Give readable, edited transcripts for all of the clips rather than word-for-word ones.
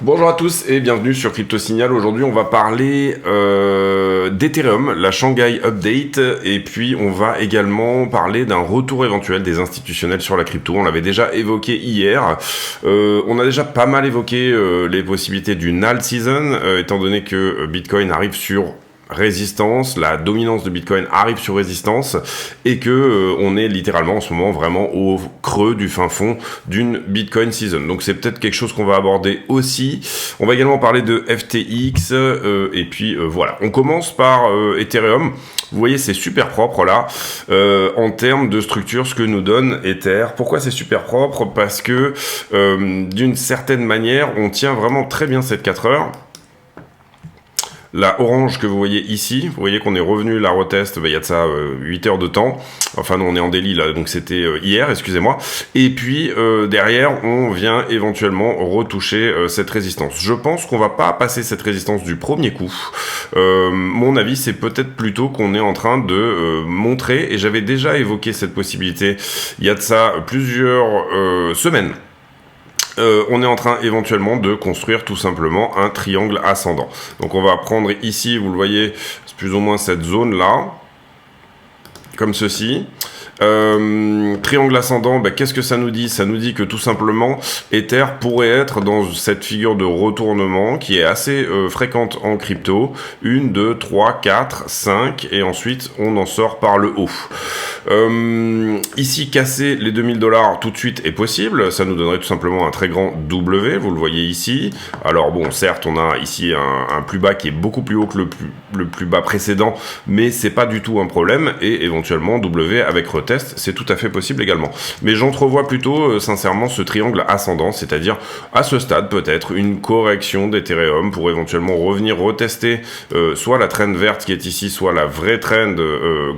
Bonjour à tous et bienvenue sur Crypto Signal. Aujourd'hui on va parler d'Ethereum, la Shanghai Update, et puis on va également parler d'un retour éventuel des institutionnels sur la crypto. On l'avait déjà évoqué hier. On a déjà pas mal évoqué les possibilités d'une alt season, étant donné que Bitcoin arrive sur résistance, la dominance de Bitcoin arrive sur résistance et que on est littéralement en ce moment vraiment au creux du fin fond d'une Bitcoin season. Donc c'est peut-être quelque chose qu'on va aborder aussi. On va également parler de FTX et puis voilà. On commence par Ethereum. Vous voyez, c'est super propre là en termes de structure, ce que nous donne Ether. Pourquoi c'est super propre? Parce que d'une certaine manière, on tient vraiment très bien cette 4 heures. La orange que vous voyez ici, vous voyez qu'on est revenu la retest, il y a de ça 8 heures de temps. Enfin non, on est en daily là, donc c'était hier, excusez-moi. Et puis derrière, on vient éventuellement retoucher cette résistance. Je pense qu'on va pas passer cette résistance du premier coup. Mon avis, c'est peut-être plutôt qu'on est en train de montrer, et j'avais déjà évoqué cette possibilité il y a de ça plusieurs semaines. On est en train éventuellement de construire tout simplement un triangle ascendant. Donc on va prendre ici, vous le voyez, c'est plus ou moins cette zone là, comme ceci. Triangle ascendant, qu'est-ce que ça nous dit? Ça nous dit que tout simplement Ether pourrait être dans cette figure de retournement qui est assez fréquente en crypto. 1, 2, 3, 4, 5 et ensuite on en sort par le haut. Ici casser les $2000 tout de suite est possible, ça nous donnerait tout simplement un très grand W, vous le voyez ici. Alors bon, certes on a ici un plus bas qui est beaucoup plus haut que le plus bas précédent, mais c'est pas du tout un problème, et éventuellement W avec retest, c'est tout à fait possible également. Mais j'entrevois plutôt sincèrement ce triangle ascendant, c'est-à-dire à ce stade peut-être une correction d'Ethereum pour éventuellement revenir retester soit la trend verte qui est ici, soit la vraie trend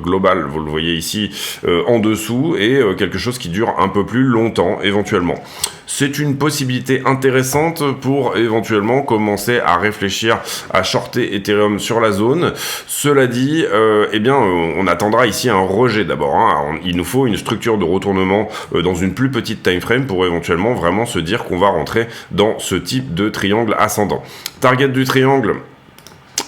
globale, vous le voyez ici, en dessous, et quelque chose qui dure un peu plus longtemps éventuellement. C'est une possibilité intéressante pour éventuellement commencer à réfléchir à shorter Ethereum sur la zone. Cela dit, eh bien, on attendra ici un rejet d'abord. Hein. Il nous faut une structure de retournement dans une plus petite time frame pour éventuellement vraiment se dire qu'on va rentrer dans ce type de triangle ascendant. Target du triangle,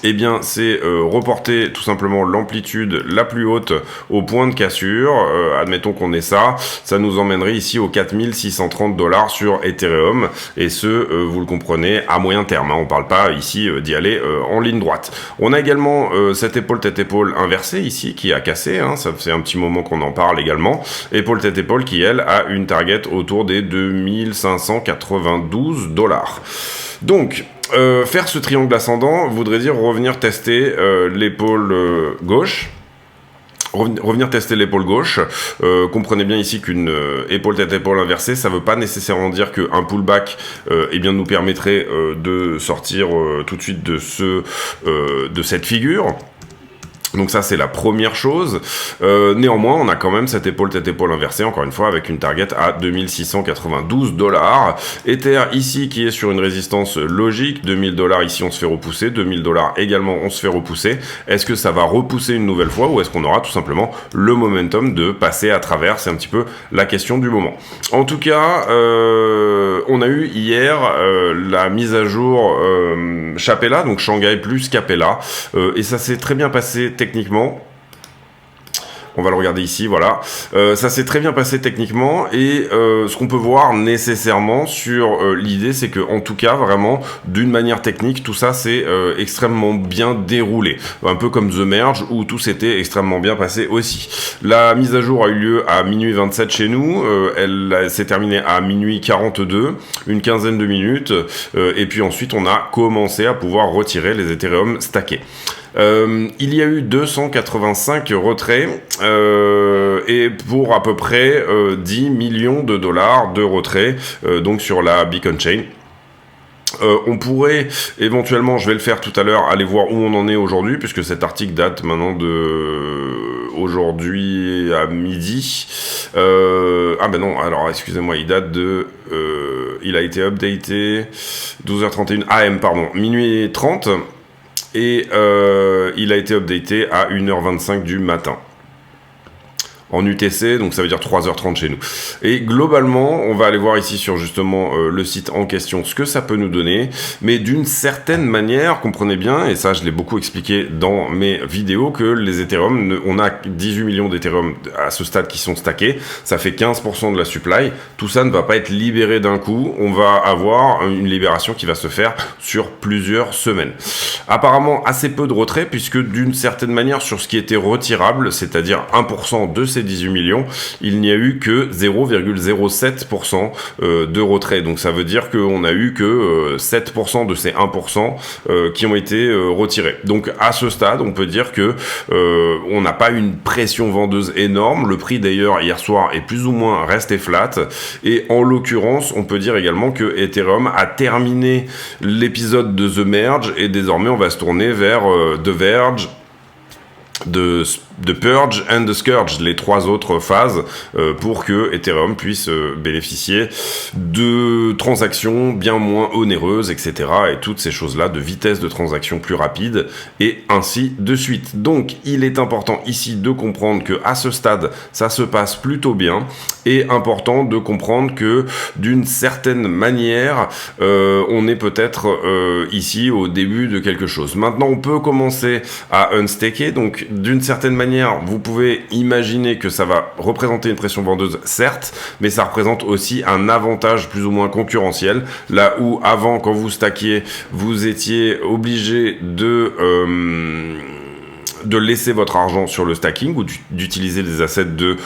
eh bien, c'est reporter tout simplement l'amplitude la plus haute au point de cassure. Admettons qu'on ait ça. Ça nous emmènerait ici aux $4630 sur Ethereum. Et ce, vous le comprenez, à moyen terme. Hein. On parle pas ici d'y aller en ligne droite. On a également cette épaule tête-épaule inversée ici qui a cassé. Hein. Ça fait un petit moment qu'on en parle également. Épaule tête-épaule qui, elle, a une target autour des $2592. Donc, faire ce triangle ascendant voudrait dire revenir tester l'épaule gauche. Revenir tester l'épaule gauche. Comprenez bien ici qu'une épaule tête-épaule inversée, ça veut pas nécessairement dire qu'un pullback eh bien, nous permettrait de sortir tout de suite de cette figure. Donc ça, c'est la première chose. Néanmoins, on a quand même cette épaule tête-épaule inversée, encore une fois, avec une target à $2692. Ether ici, qui est sur une résistance logique. $2000 ici, on se fait repousser. $2000 également, on se fait repousser. Est-ce que ça va repousser une nouvelle fois, ou est-ce qu'on aura tout simplement le momentum de passer à travers? C'est un petit peu la question du moment. En tout cas, on a eu hier la mise à jour Capella, donc Shanghai plus Capella. Et ça s'est très bien passé techniquement. On va le regarder ici, voilà. Ça s'est très bien passé techniquement, et ce qu'on peut voir nécessairement sur l'idée, c'est que en tout cas, vraiment, d'une manière technique, tout ça s'est extrêmement bien déroulé. Un peu comme The Merge, où tout s'était extrêmement bien passé aussi. La mise à jour a eu lieu à minuit 27 chez nous. Elle s'est terminée à minuit 42, une quinzaine de minutes. Et puis ensuite, on a commencé à pouvoir retirer les Ethereum stackés. Il y a eu 285 retraits et pour à peu près 10 millions de dollars de retraits donc sur la Beacon Chain. On pourrait éventuellement, je vais le faire tout à l'heure, aller voir où on en est aujourd'hui, puisque cet article date maintenant de aujourd'hui à midi. Ah ben non, alors excusez-moi, il date de... il a été updaté 12h31 AM, pardon, minuit 30. Et il a été updaté à 1h25 du matin. en UTC, donc ça veut dire 3h30 chez nous. Et globalement, on va aller voir ici sur justement le site en question ce que ça peut nous donner, mais d'une certaine manière, comprenez bien, et ça je l'ai beaucoup expliqué dans mes vidéos, que les Ethereum, on a 18 millions d'Ethereum à ce stade qui sont stackés, ça fait 15% de la supply, tout ça ne va pas être libéré d'un coup, on va avoir une libération qui va se faire sur plusieurs semaines. Apparemment assez peu de retrait, puisque d'une certaine manière sur ce qui était retirable, c'est-à-dire 1% de ces 18 millions, il n'y a eu que 0,07% de retrait. Donc ça veut dire qu'on a eu que 7% de ces 1% qui ont été retirés. Donc à ce stade, on peut dire que on n'a pas une pression vendeuse énorme. Le prix d'ailleurs hier soir est plus ou moins resté flat. Et en l'occurrence, on peut dire également que Ethereum a terminé l'épisode de The Merge et désormais on va se tourner vers The Verge, de Purge and the Scourge, les trois autres phases pour que Ethereum puisse bénéficier de transactions bien moins onéreuses, etc. et toutes ces choses-là, de vitesse de transaction plus rapide et ainsi de suite. Donc il est important ici de comprendre que à ce stade ça se passe plutôt bien et important de comprendre que d'une certaine manière on est peut-être ici au début de quelque chose. Maintenant on peut commencer à unstaker, donc d'une certaine manière vous pouvez imaginer que ça va représenter une pression vendeuse, certes, mais ça représente aussi un avantage plus ou moins concurrentiel, là où avant, quand vous stackiez, vous étiez obligé de laisser votre argent sur le stacking ou d'utiliser des assets de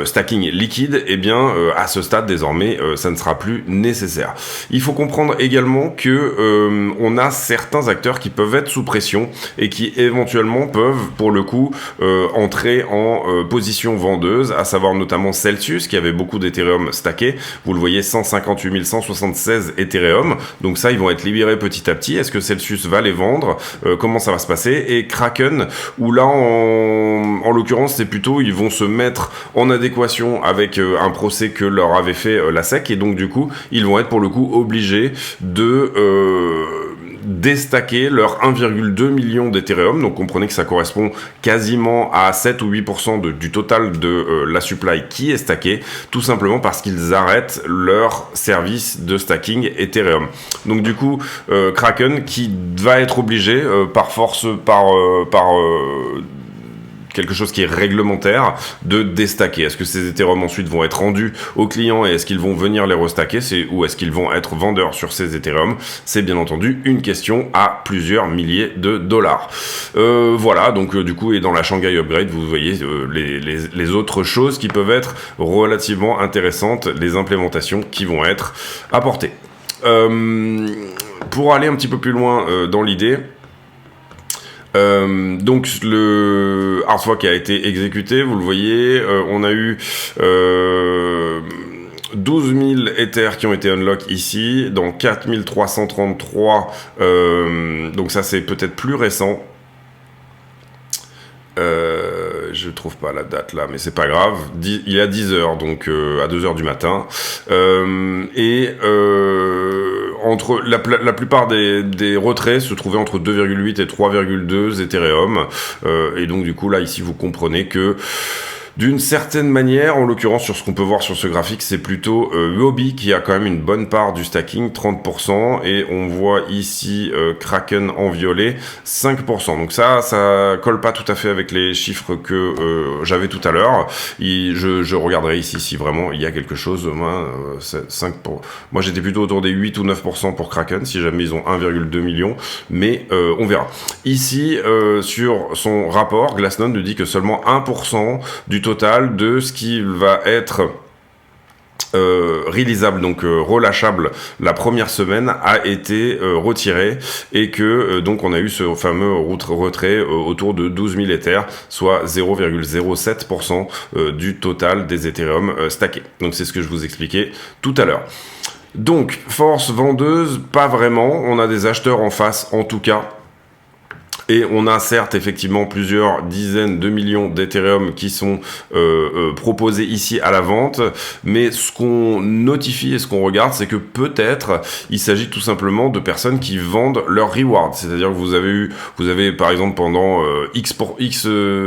stacking liquide, et bien à ce stade désormais ça ne sera plus nécessaire. Il faut comprendre également que on a certains acteurs qui peuvent être sous pression et qui éventuellement peuvent pour le coup entrer en position vendeuse, à savoir notamment Celsius qui avait beaucoup d'Ethereum stackés. Vous le voyez, 158 176 Ethereum, donc ça ils vont être libérés petit à petit. Est-ce que Celsius va les vendre? Comment ça va se passer? Et Kraken, où là, en l'occurrence, c'est plutôt, ils vont se mettre en adéquation avec un procès que leur avait fait la SEC, et donc du coup, ils vont être pour le coup obligés de déstacker leurs 1,2 million d'Ethereum, donc comprenez que ça correspond quasiment à 7 ou 8% du total de la supply qui est stacké, tout simplement parce qu'ils arrêtent leur service de stacking Ethereum. Donc du coup, Kraken qui va être obligé par force, par quelque chose qui est réglementaire, de déstacker. Est-ce que ces Ethereum ensuite vont être rendus aux clients et est-ce qu'ils vont venir les restacker, ou est-ce qu'ils vont être vendeurs sur ces Ethereum? C'est bien entendu une question à plusieurs milliers de dollars. Voilà, donc du coup, et dans la Shanghai Upgrade, vous voyez les autres choses qui peuvent être relativement intéressantes, les implémentations qui vont être apportées. Pour aller un petit peu plus loin dans l'idée, donc le Artswap a été exécuté, vous le voyez, on a eu 12 000 Ethers qui ont été unlock ici, dans 4333, donc ça c'est peut-être plus récent. Je trouve pas la date là, mais c'est pas grave. Il est à 10h, donc à 2h du matin. Entre la plupart des retraits se trouvaient entre 2,8 et 3,2 Ethereum. Et donc du coup là, ici, vous comprenez que d'une certaine manière, en l'occurrence sur ce qu'on peut voir sur ce graphique, c'est plutôt Huobi qui a quand même une bonne part du stacking, 30%, et on voit ici Kraken en violet, 5%. Donc ça colle pas tout à fait avec les chiffres que j'avais tout à l'heure. Je regarderai ici si vraiment il y a quelque chose. Moi j'étais plutôt autour des 8 ou 9% pour Kraken, si jamais ils ont 1,2 million, mais on verra. Ici, sur son rapport, Glassnode nous dit que seulement 1% du total de ce qui va être releasable, donc relâchable la première semaine, a été retiré, et que donc on a eu ce fameux retrait autour de 12 000 Ethers, soit 0,07% du total des Ethereum stackés. Donc c'est ce que je vous expliquais tout à l'heure. Donc force vendeuse, pas vraiment, on a des acheteurs en face en tout cas. Et on a certes effectivement plusieurs dizaines de millions d'Ethereum qui sont proposés ici à la vente, mais ce qu'on notifie et ce qu'on regarde, c'est que peut-être il s'agit tout simplement de personnes qui vendent leurs rewards, c'est-à-dire que vous avez par exemple pendant X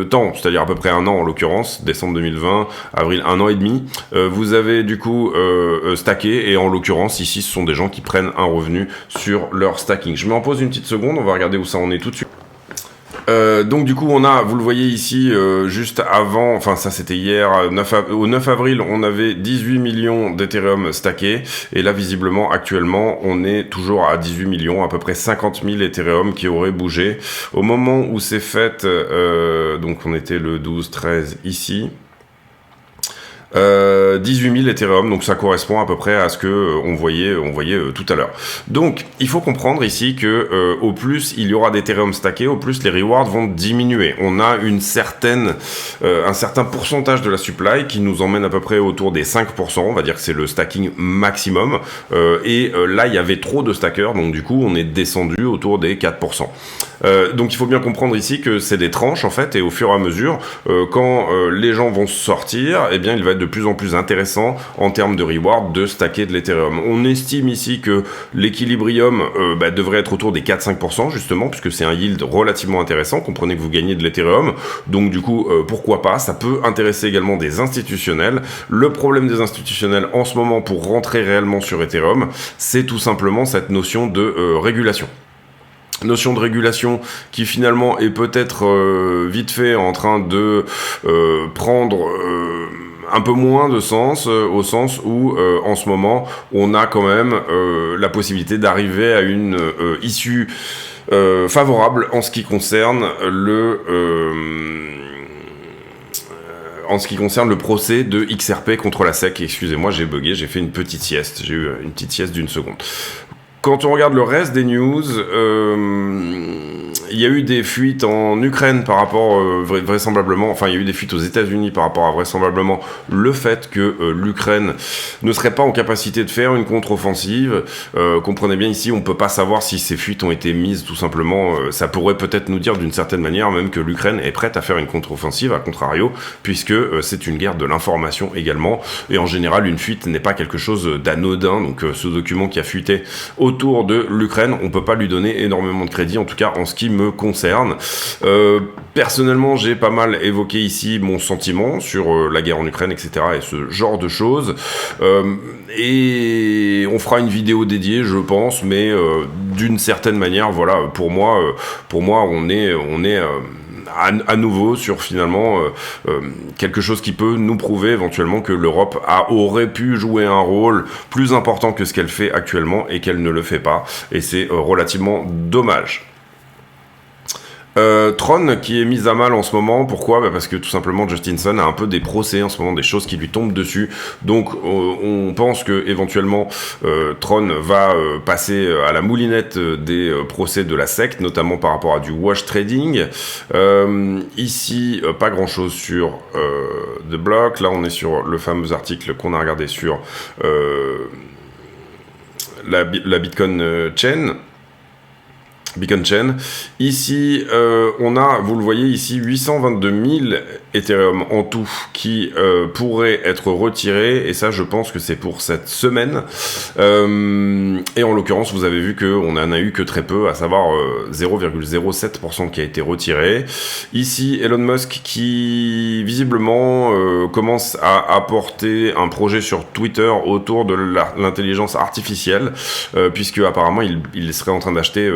temps, c'est-à-dire à peu près un an en l'occurrence, décembre 2020, avril, un an et demi, vous avez du coup stacké, et en l'occurrence ici ce sont des gens qui prennent un revenu sur leur stacking. Je m'en pose une petite seconde, on va regarder où ça en est tout de suite. Donc du coup on a, vous le voyez ici, juste avant, enfin ça c'était hier, au 9 avril on avait 18 millions d'Ethereum stackés, et là visiblement actuellement on est toujours à 18 millions, à peu près 50 000 Ethereum qui auraient bougé. Au moment où c'est fait, donc on était le 12-13 ici, 18 000 Ethereum, donc ça correspond à peu près à ce que on voyait tout à l'heure. Donc il faut comprendre ici que au plus il y aura d'Ethereum stackés, au plus les rewards vont diminuer. On a un certain pourcentage de la supply qui nous emmène à peu près autour des 5%, on va dire que c'est le stacking maximum, et là il y avait trop de stackers, donc du coup on est descendu autour des 4%. Donc il faut bien comprendre ici que c'est des tranches en fait, et au fur et à mesure, quand les gens vont sortir, eh bien il va être de plus en plus intéressant en termes de reward de stacker de l'Ethereum. On estime ici que l'équilibrium devrait être autour des 4-5% justement, puisque c'est un yield relativement intéressant. Comprenez que vous gagnez de l'Ethereum, donc du coup pourquoi pas, ça peut intéresser également des institutionnels. Le problème des institutionnels en ce moment pour rentrer réellement sur Ethereum, c'est tout simplement cette notion de régulation. Notion de régulation qui finalement est peut-être vite fait en train de prendre un peu moins de sens, au sens où en ce moment on a quand même la possibilité d'arriver à une issue favorable en ce qui concerne le procès de XRP contre la SEC. Excusez-moi, j'ai bugué, j'ai fait une petite sieste, j'ai eu une petite sieste d'une seconde. Quand on regarde le reste des news, il y a eu des fuites en Ukraine par rapport vraisemblablement, enfin il y a eu des fuites aux États-Unis par rapport à vraisemblablement le fait que l'Ukraine ne serait pas en capacité de faire une contre-offensive. Comprenez bien ici, on peut pas savoir si ces fuites ont été mises tout simplement. Ça pourrait peut-être nous dire d'une certaine manière même que l'Ukraine est prête à faire une contre-offensive, à contrario, puisque c'est une guerre de l'information également. Et en général, une fuite n'est pas quelque chose d'anodin. Donc ce document qui a fuité autour de l'Ukraine, on peut pas lui donner énormément de crédit, en tout cas en ce qui me concerne. Personnellement, j'ai pas mal évoqué ici mon sentiment sur la guerre en Ukraine, etc. et ce genre de choses. Et on fera une vidéo dédiée, je pense, mais d'une certaine manière, voilà, pour moi, on est à nouveau sur finalement quelque chose qui peut nous prouver éventuellement que l'Europe aurait pu jouer un rôle plus important que ce qu'elle fait actuellement et qu'elle ne le fait pas, et c'est relativement dommage. Tron qui est mise à mal en ce moment, pourquoi ? Parce que tout simplement Justin Sun a un peu des procès en ce moment, des choses qui lui tombent dessus, donc on pense que éventuellement Tron va passer à la moulinette des procès de la SEC, notamment par rapport à du wash trading. Ici pas grand chose sur The Block, là on est sur le fameux article qu'on a regardé sur la Bitcoin Chain. Beacon Chain. Ici, on a, vous le voyez ici, 822 000 Ethereum en tout qui pourraient être retirés, et ça, je pense que c'est pour cette semaine. Et en l'occurrence, vous avez vu qu'on en a eu que très peu, à savoir 0,07% qui a été retiré. Ici, Elon Musk qui, visiblement, commence à apporter un projet sur Twitter autour de l'intelligence artificielle, puisque apparemment, il serait en train d'acheter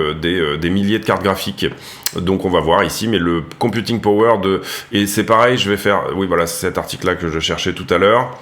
des milliers de cartes graphiques. Donc on va voir ici, mais le computing power et c'est pareil, je vais faire, oui voilà, c'est cet article là que je cherchais tout à l'heure.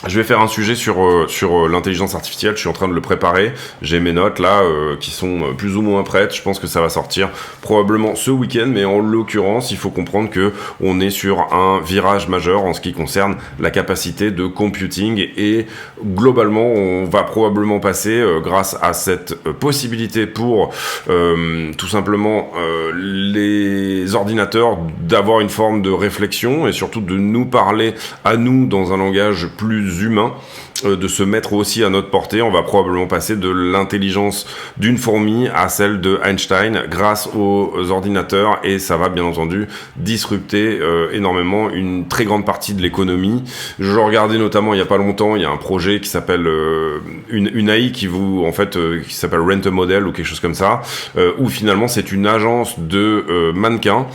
Je vais faire un sujet sur l'intelligence artificielle, je suis en train de le préparer, j'ai mes notes là qui sont plus ou moins prêtes, je pense que ça va sortir probablement ce week-end, mais en l'occurrence il faut comprendre que on est sur un virage majeur en ce qui concerne la capacité de computing, et globalement on va probablement passer grâce à cette possibilité pour tout simplement les ordinateurs d'avoir une forme de réflexion et surtout de nous parler à nous dans un langage plus plus humain de se mettre aussi à notre portée. On va probablement passer de l'intelligence d'une fourmi à celle de Einstein grâce aux ordinateurs, et ça va bien entendu disrupter énormément une très grande partie de l'économie. Je regardais notamment il y a pas longtemps, il y a un projet qui s'appelle une AI qui qui s'appelle Rent a Model ou quelque chose comme ça, où finalement c'est une agence de mannequins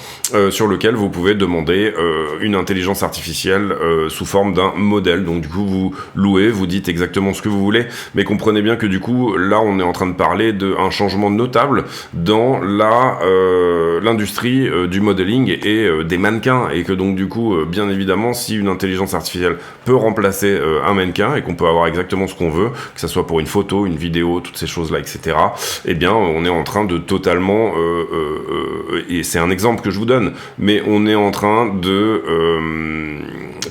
sur lequel vous pouvez demander une intelligence artificielle sous forme d'un modèle. Donc du coup vous louez, vous dites exactement ce que vous voulez, mais comprenez bien que du coup là on est en train de parler d'un changement notable dans l'industrie du modeling et des mannequins, et que donc du coup bien évidemment si une intelligence artificielle peut remplacer un mannequin et qu'on peut avoir exactement ce qu'on veut, que ça soit pour une photo, une vidéo, toutes ces choses là, etc., eh bien on est en train de totalement et c'est un exemple que je vous donne, mais on est en train de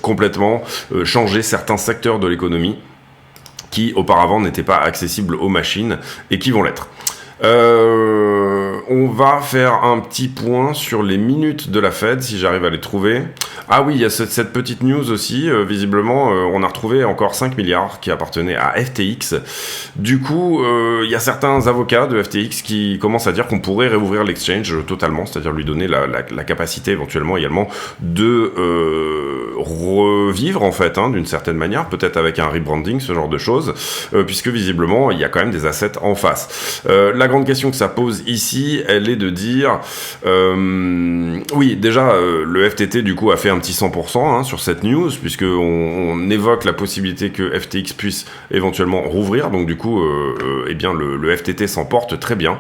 complètement changer certains secteurs de l'économie qui auparavant n'étaient pas accessibles aux machines et qui vont l'être. On va faire un petit point sur les minutes de la Fed, si j'arrive à les trouver. Ah oui, il y a cette petite news aussi, visiblement, on a retrouvé encore 5 milliards qui appartenaient à FTX. Du coup, il y a certains avocats de FTX qui commencent à dire qu'on pourrait réouvrir l'exchange totalement, c'est-à-dire lui donner la capacité éventuellement également de revivre en fait, d'une certaine manière, peut-être avec un rebranding, ce genre de choses, puisque visiblement, il y a quand même des assets en face. La grande question que ça pose ici, elle est de dire oui, déjà le FTT du coup a fait un petit 100% sur cette news, puisque on évoque la possibilité que FTX puisse éventuellement rouvrir, donc du coup eh bien le FTT s'en porte très bien,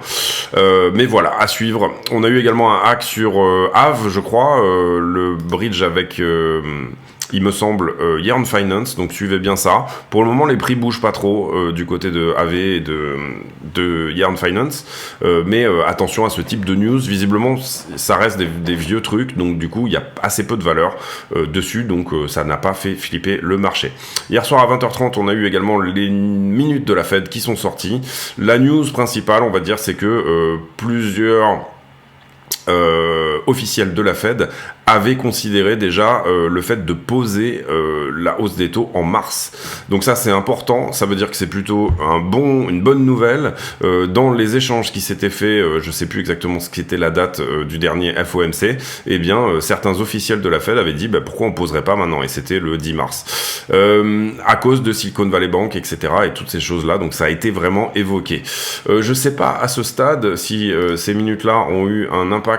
mais voilà, à suivre. On a eu également un hack sur Aave, je crois, le bridge avec il me semble, Yearn Finance, donc suivez bien ça. Pour le moment, les prix bougent pas trop du côté de AV et de Yearn Finance, mais attention à ce type de news. Visiblement, ça reste des vieux trucs, donc du coup, il y a assez peu de valeur dessus, donc ça n'a pas fait flipper le marché. Hier soir à 20h30, on a eu également les minutes de la Fed qui sont sorties. La news principale, on va dire, c'est que plusieurs officiels de la Fed avait considéré déjà le fait de poser la hausse des taux en mars. Donc ça c'est important, ça veut dire que c'est plutôt une bonne nouvelle. Dans les échanges qui s'étaient faits, je sais plus exactement ce qu'était la date du dernier FOMC, eh bien certains officiels de la Fed avaient dit pourquoi on poserait pas maintenant, et c'était le 10 mars. À cause de Silicon Valley Bank, etc. et toutes ces choses-là, donc ça a été vraiment évoqué. Je sais pas à ce stade si ces minutes-là ont eu un impact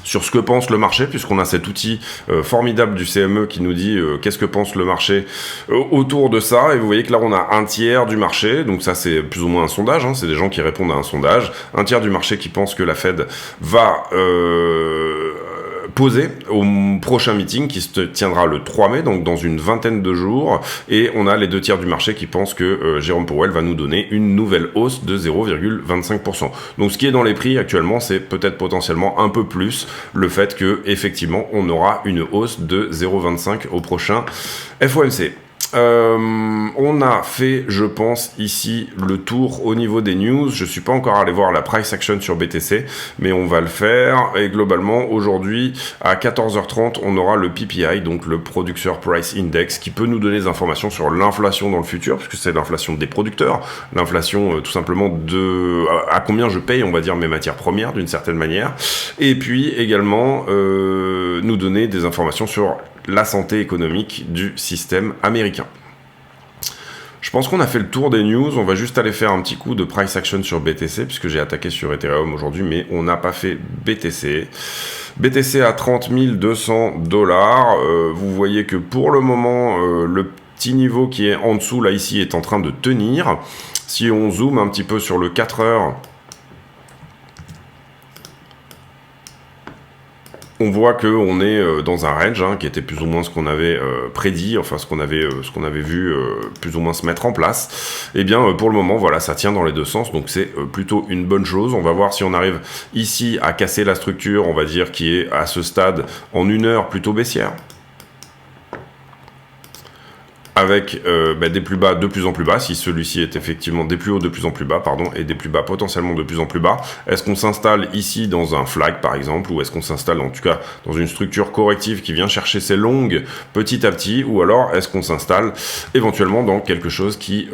sur ce que pense le marché, puisqu'on a cet outil formidable du CME qui nous dit qu'est-ce que pense le marché autour de ça, et vous voyez que là on a un tiers du marché, donc ça c'est plus ou moins un sondage, c'est des gens qui répondent à un sondage, un tiers du marché qui pense que la Fed va poser au prochain meeting qui se tiendra le 3 mai, donc dans une vingtaine de jours, et on a les 2 tiers du marché qui pensent que Jérôme Powell va nous donner une nouvelle hausse de 0,25%. Donc ce qui est dans les prix actuellement, c'est peut-être potentiellement un peu plus le fait que effectivement on aura une hausse de 0,25 au prochain FOMC. On a fait, je pense, ici le tour au niveau des news. Je suis pas encore allé voir la price action sur BTC, mais on va le faire. Et globalement, aujourd'hui, à 14h30, on aura le PPI, donc le Producer Price Index, qui peut nous donner des informations sur l'inflation dans le futur, puisque c'est l'inflation des producteurs, l'inflation tout simplement de à combien je paye, on va dire, mes matières premières d'une certaine manière. Et puis également nous donner des informations sur la santé économique du système américain. Je pense qu'on a fait le tour des news. On va juste aller faire un petit coup de price action sur BTC, puisque j'ai attaqué sur Ethereum aujourd'hui, mais on n'a pas fait BTC. BTC à 30 200 $. Vous voyez que pour le moment, le petit niveau qui est en dessous, là, ici, est en train de tenir. Si on zoome un petit peu sur le 4 heures, on voit qu'on est dans un range qui était plus ou moins ce qu'on avait prédit, enfin ce qu'on avait vu plus ou moins se mettre en place. Et bien pour le moment, voilà, ça tient dans les deux sens, donc c'est plutôt une bonne chose. On va voir si on arrive ici à casser la structure, on va dire, qui est à ce stade en 1 heure plutôt baissière, avec des plus bas de plus en plus bas, si celui-ci est effectivement des plus hauts de plus en plus bas, pardon, et des plus bas potentiellement de plus en plus bas. Est-ce qu'on s'installe ici dans un flag par exemple, ou est-ce qu'on s'installe en tout cas dans une structure corrective qui vient chercher ses longues petit à petit, ou alors est-ce qu'on s'installe éventuellement dans quelque chose qui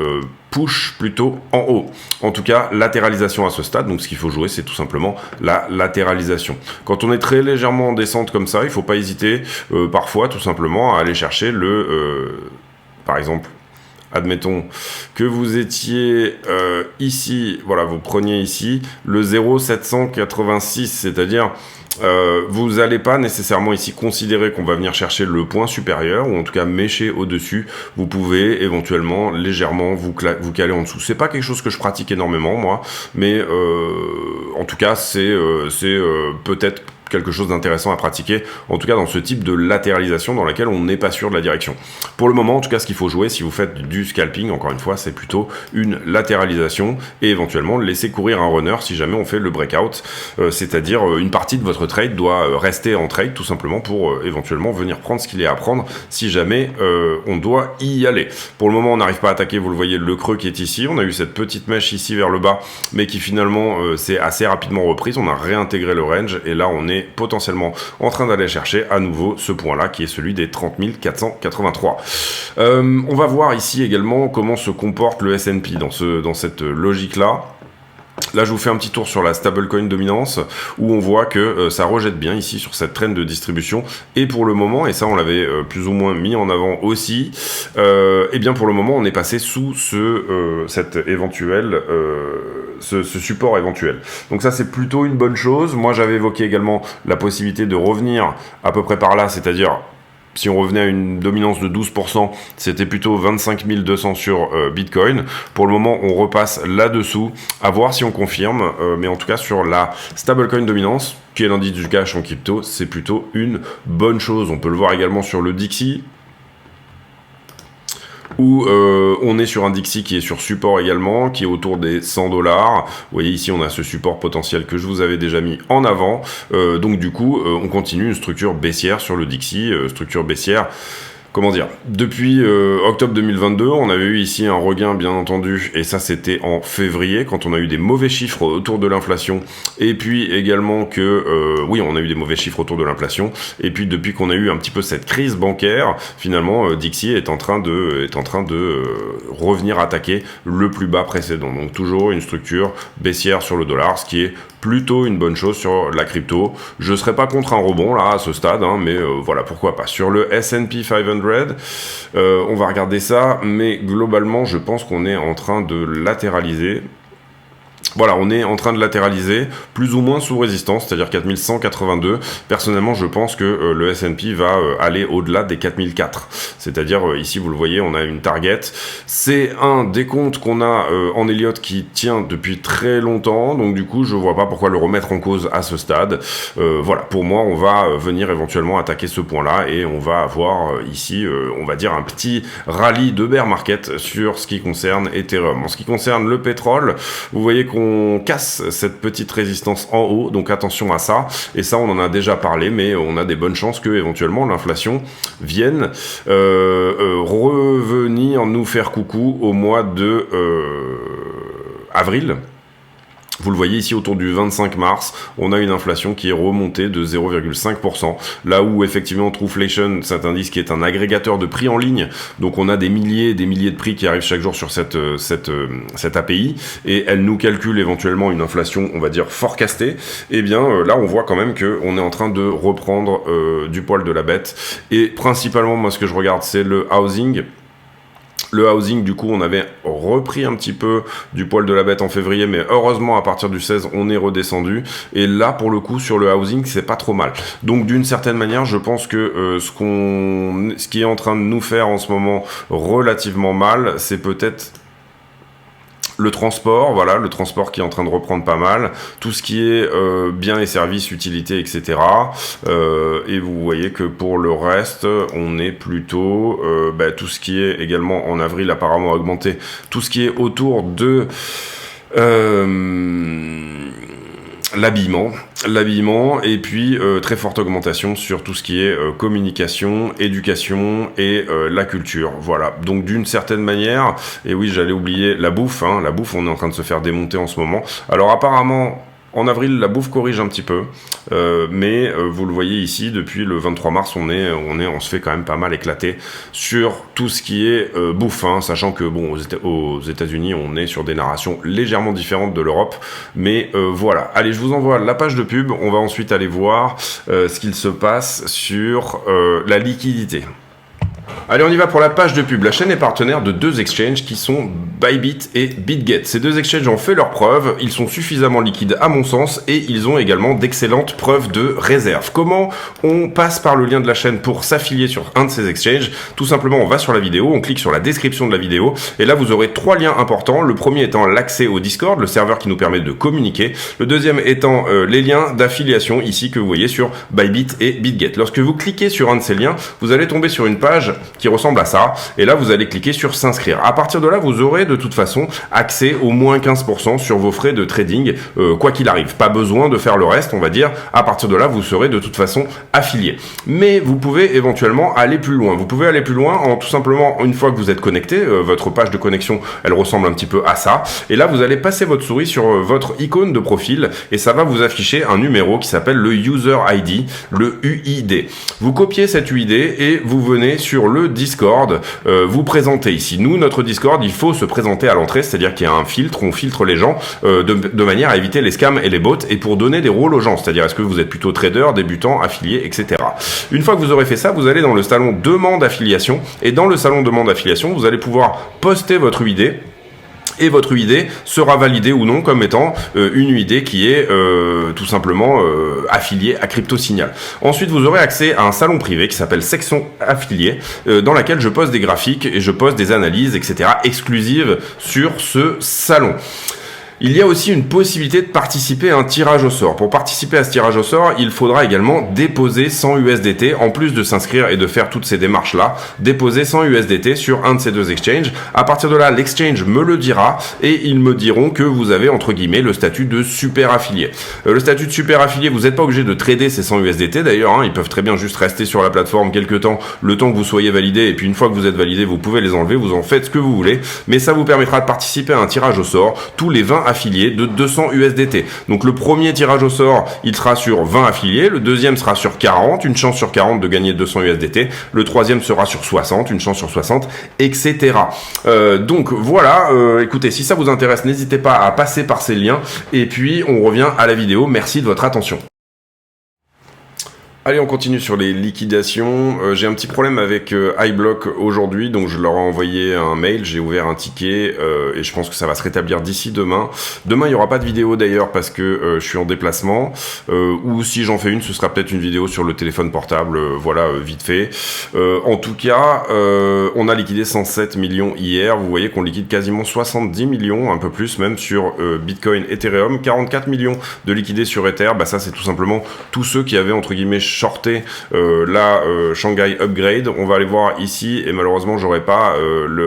push plutôt en haut. En tout cas, latéralisation à ce stade, donc ce qu'il faut jouer, c'est tout simplement la latéralisation. Quand on est très légèrement en descente comme ça, il ne faut pas hésiter parfois tout simplement à aller chercher par exemple, admettons que vous étiez ici, voilà, vous preniez ici le 0,786, c'est-à-dire vous n'allez pas nécessairement ici considérer qu'on va venir chercher le point supérieur, ou en tout cas mécher au-dessus. Vous pouvez éventuellement légèrement vous caler en dessous. C'est pas quelque chose que je pratique énormément moi, mais en tout cas c'est peut-être quelque chose d'intéressant à pratiquer, en tout cas dans ce type de latéralisation dans laquelle on n'est pas sûr de la direction. Pour le moment, en tout cas, ce qu'il faut jouer, si vous faites du scalping, encore une fois, c'est plutôt une latéralisation et éventuellement laisser courir un runner si jamais on fait le breakout, c'est-à-dire une partie de votre trade doit rester en trade tout simplement pour éventuellement venir prendre ce qu'il y a à prendre si jamais on doit y aller. Pour le moment, on n'arrive pas à attaquer, vous le voyez, le creux qui est ici. On a eu cette petite mèche ici vers le bas, mais qui finalement s'est assez rapidement reprise. On a réintégré le range et là, on est potentiellement en train d'aller chercher à nouveau ce point-là qui est celui des 30 483. On va voir ici également comment se comporte le S&P dans cette logique-là. Là, je vous fais un petit tour sur la stablecoin dominance où on voit que ça rejette bien ici sur cette trend de distribution. Et pour le moment, et ça on l'avait plus ou moins mis en avant aussi, et bien pour le moment on est passé sous cet éventuel ce support éventuel. Donc ça c'est plutôt une bonne chose. Moi j'avais évoqué également la possibilité de revenir à peu près par là, c'est-à-dire si on revenait à une dominance de 12%, c'était plutôt 25 200 sur Bitcoin. Pour le moment, on repasse là-dessous, à voir si on confirme. Mais en tout cas, sur la stablecoin dominance, qui est l'indice du cash en crypto, c'est plutôt une bonne chose. On peut le voir également sur le Dixie, où on est sur un Dixie qui est sur support également, qui est autour des 100 $. Vous voyez ici, on a ce support potentiel que je vous avais déjà mis en avant. Donc du coup, on continue une structure baissière sur le Dixie, structure baissière. Comment dire, depuis octobre 2022, on avait eu ici un regain bien entendu, et ça c'était en février, quand on a eu des mauvais chiffres autour de l'inflation, et puis également oui, on a eu des mauvais chiffres autour de l'inflation, et puis depuis qu'on a eu un petit peu cette crise bancaire, finalement Dixie est en train de revenir attaquer le plus bas précédent. Donc toujours une structure baissière sur le dollar, ce qui est plutôt une bonne chose sur la crypto. Je ne serais pas contre un rebond là à ce stade, hein, mais voilà, pourquoi pas. Sur le S&P 500, on va regarder ça, mais globalement, je pense qu'on est en train de latéraliser. Voilà, on est en train de latéraliser, plus ou moins sous résistance, c'est-à-dire 4182. Personnellement, je pense que le S&P va aller au-delà des 4004. C'est-à-dire, ici, vous le voyez, on a une target. C'est un décompte qu'on a en Elliott qui tient depuis très longtemps, donc du coup, je vois pas pourquoi le remettre en cause à ce stade. Voilà, pour moi, on va venir éventuellement attaquer ce point-là, et on va avoir ici, on va dire, un petit rallye de bear market sur ce qui concerne Ethereum. En ce qui concerne le pétrole, vous voyez qu'on casse cette petite résistance en haut, donc attention à ça, et ça on en a déjà parlé, mais on a des bonnes chances que éventuellement l'inflation vienne revenir nous faire coucou au mois de avril. Vous le voyez ici autour du 25 mars, on a une inflation qui est remontée de 0,5%, là où effectivement Trueflation, cet indice qui est un agrégateur de prix en ligne, donc on a des milliers de prix qui arrivent chaque jour sur cette API, et elle nous calcule éventuellement une inflation, on va dire, forecastée. Et bien là on voit quand même qu'on est en train de reprendre du poil de la bête, et principalement moi ce que je regarde c'est le housing. Le housing, du coup, on avait repris un petit peu du poil de la bête en février, mais heureusement, à partir du 16, on est redescendu. Et là, pour le coup, sur le housing, c'est pas trop mal. Donc, d'une certaine manière, je pense que ce qui est en train de nous faire en ce moment relativement mal, c'est peut-être le transport, voilà, le transport qui est en train de reprendre pas mal, tout ce qui est biens et services, utilités, etc. Et vous voyez que pour le reste, on est plutôt tout ce qui est également en avril apparemment augmenté, tout ce qui est autour de l'habillement. l'habillement, et puis très forte augmentation sur tout ce qui est communication, éducation et la culture. Voilà, donc d'une certaine manière, et oui, j'allais oublier la bouffe, hein, la bouffe, on est en train de se faire démonter en ce moment. Alors apparemment, en avril, la bouffe corrige un petit peu, mais vous le voyez ici, depuis le 23 mars, on se fait quand même pas mal éclater sur tout ce qui est bouffe, hein, sachant que bon, aux États-Unis, on est sur des narrations légèrement différentes de l'Europe, mais voilà. Allez, je vous envoie la page de pub. On va ensuite aller voir ce qu'il se passe sur la liquidité. Allez, on y va pour la page de pub. La chaîne est partenaire de 2 exchanges qui sont Bybit et BitGet. Ces 2 exchanges ont fait leurs preuves, ils sont suffisamment liquides à mon sens et ils ont également d'excellentes preuves de réserve. Comment on passe par le lien de la chaîne pour s'affilier sur un de ces exchanges? Tout simplement, on va sur la vidéo, on clique sur la description de la vidéo et là vous aurez 3 liens importants. Le premier étant l'accès au Discord, le serveur qui nous permet de communiquer. Le deuxième étant les liens d'affiliation ici que vous voyez sur Bybit et BitGet. Lorsque vous cliquez sur un de ces liens, vous allez tomber sur une page qui ressemble à ça, et là vous allez cliquer sur s'inscrire. À partir de là, vous aurez de toute façon accès au moins 15% sur vos frais de trading, quoi qu'il arrive. Pas besoin de faire le reste, on va dire. À partir de là, vous serez de toute façon affilié. Mais vous pouvez éventuellement aller plus loin. Vous pouvez aller plus loin en tout simplement, une fois que vous êtes connecté, votre page de connexion, elle ressemble un petit peu à ça. Et là, vous allez passer votre souris sur votre icône de profil, et ça va vous afficher un numéro qui s'appelle le User ID, le UID. Vous copiez cet UID et vous venez sur le Discord, vous présentez ici. Nous, notre Discord, il faut se présenter à l'entrée, c'est-à-dire qu'il y a un filtre, on filtre les gens de manière à éviter les scams et les bots et pour donner des rôles aux gens, c'est-à-dire est-ce que vous êtes plutôt trader, débutant, affilié, etc. Une fois que vous aurez fait ça, vous allez dans le salon demande affiliation et dans le salon demande affiliation, vous allez pouvoir poster votre UID. Et votre UID sera validé ou non comme étant une UID qui est tout simplement affiliée à CryptoSignal. Ensuite, vous aurez accès à un salon privé qui s'appelle Section Affiliée, dans laquelle je poste des graphiques et je poste des analyses, etc. exclusives sur ce salon. Il y a aussi une possibilité de participer à un tirage au sort. Pour participer à ce tirage au sort, il faudra également déposer 100 USDT, en plus de s'inscrire et de faire toutes ces démarches-là, déposer 100 USDT sur un de ces 2 exchanges. À partir de là, l'exchange me le dira et ils me diront que vous avez, entre guillemets, le statut de super affilié. Le statut de super affilié, vous n'êtes pas obligé de trader ces 100 USDT d'ailleurs, hein, ils peuvent très bien juste rester sur la plateforme quelques temps, le temps que vous soyez validé, et puis une fois que vous êtes validé, vous pouvez les enlever, vous en faites ce que vous voulez, mais ça vous permettra de participer à un tirage au sort tous les 20 affiliés de 200 USDT. Donc le premier tirage au sort, il sera sur 20 affiliés, le deuxième sera sur 40, une chance sur 40 de gagner 200 USDT, le troisième sera sur 60, une chance sur 60, etc. Donc voilà, écoutez, si ça vous intéresse, n'hésitez pas à passer par ces liens, et puis on revient à la vidéo. Merci de votre attention. Allez, on continue sur les liquidations. J'ai un petit problème avec iBlock aujourd'hui, donc je leur ai envoyé un mail, j'ai ouvert un ticket et je pense que ça va se rétablir d'ici demain. Demain, il n'y aura pas de vidéo d'ailleurs parce que je suis en déplacement, ou si j'en fais une, ce sera peut-être une vidéo sur le téléphone portable, voilà, vite fait. En tout cas, on a liquidé 107 millions hier, vous voyez qu'on liquide quasiment 70 millions, un peu plus même sur Bitcoin, Ethereum, 44 millions de liquidés sur Ether, bah ça c'est tout simplement tous ceux qui avaient entre guillemets shorté la Shanghai Upgrade. On va aller voir ici et malheureusement j'aurai pas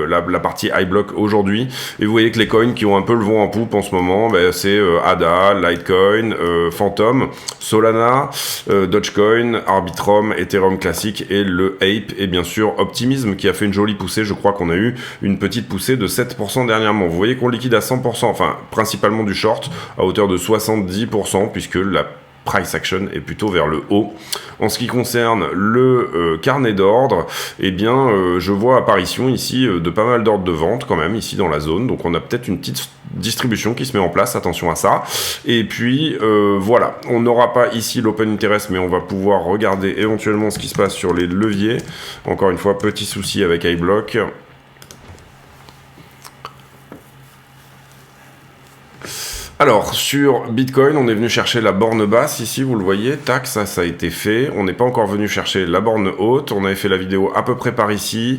la partie iBlock aujourd'hui, et vous voyez que les coins qui ont un peu le vent en poupe en ce moment, bah, c'est ADA, Litecoin, Phantom, Solana, Dogecoin, Arbitrum, Ethereum classique et le Ape, et bien sûr Optimism qui a fait une jolie poussée. Je crois qu'on a eu une petite poussée de 7% dernièrement. Vous voyez qu'on liquide à 100%, enfin principalement du short à hauteur de 70% puisque la price action est plutôt vers le haut. En ce qui concerne le carnet d'ordre, eh bien, je vois apparition ici de pas mal d'ordres de vente quand même, ici dans la zone. Donc on a peut-être une petite distribution qui se met en place, attention à ça. Et puis, voilà, on n'aura pas ici l'open interest, mais on va pouvoir regarder éventuellement ce qui se passe sur les leviers. Encore une fois, petit souci avec iBlock. Alors, sur Bitcoin, on est venu chercher la borne basse, ici, vous le voyez, tac, ça a été fait. On n'est pas encore venu chercher la borne haute, on avait fait la vidéo à peu près par ici.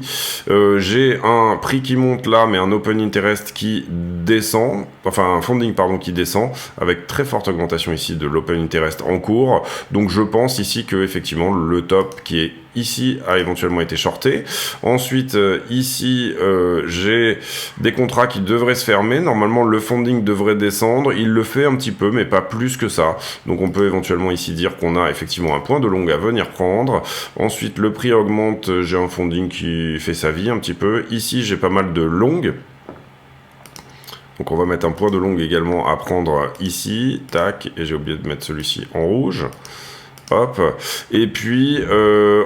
J'ai un prix qui monte là, mais un open interest qui descend, enfin un funding, pardon, qui descend, avec très forte augmentation ici de l'open interest en cours. Donc je pense ici que, effectivement, le top qui est ici a éventuellement été shorté. Ensuite, ici, j'ai des contrats qui devraient se fermer. Normalement, le funding devrait descendre. Il le fait un petit peu, mais pas plus que ça. Donc, on peut éventuellement ici dire qu'on a effectivement un point de long à venir prendre. Ensuite, le prix augmente. J'ai un funding qui fait sa vie un petit peu. Ici, j'ai pas mal de longues. Donc on va mettre un point de longue également à prendre ici, tac, et j'ai oublié de mettre celui-ci en rouge. Hop, et puis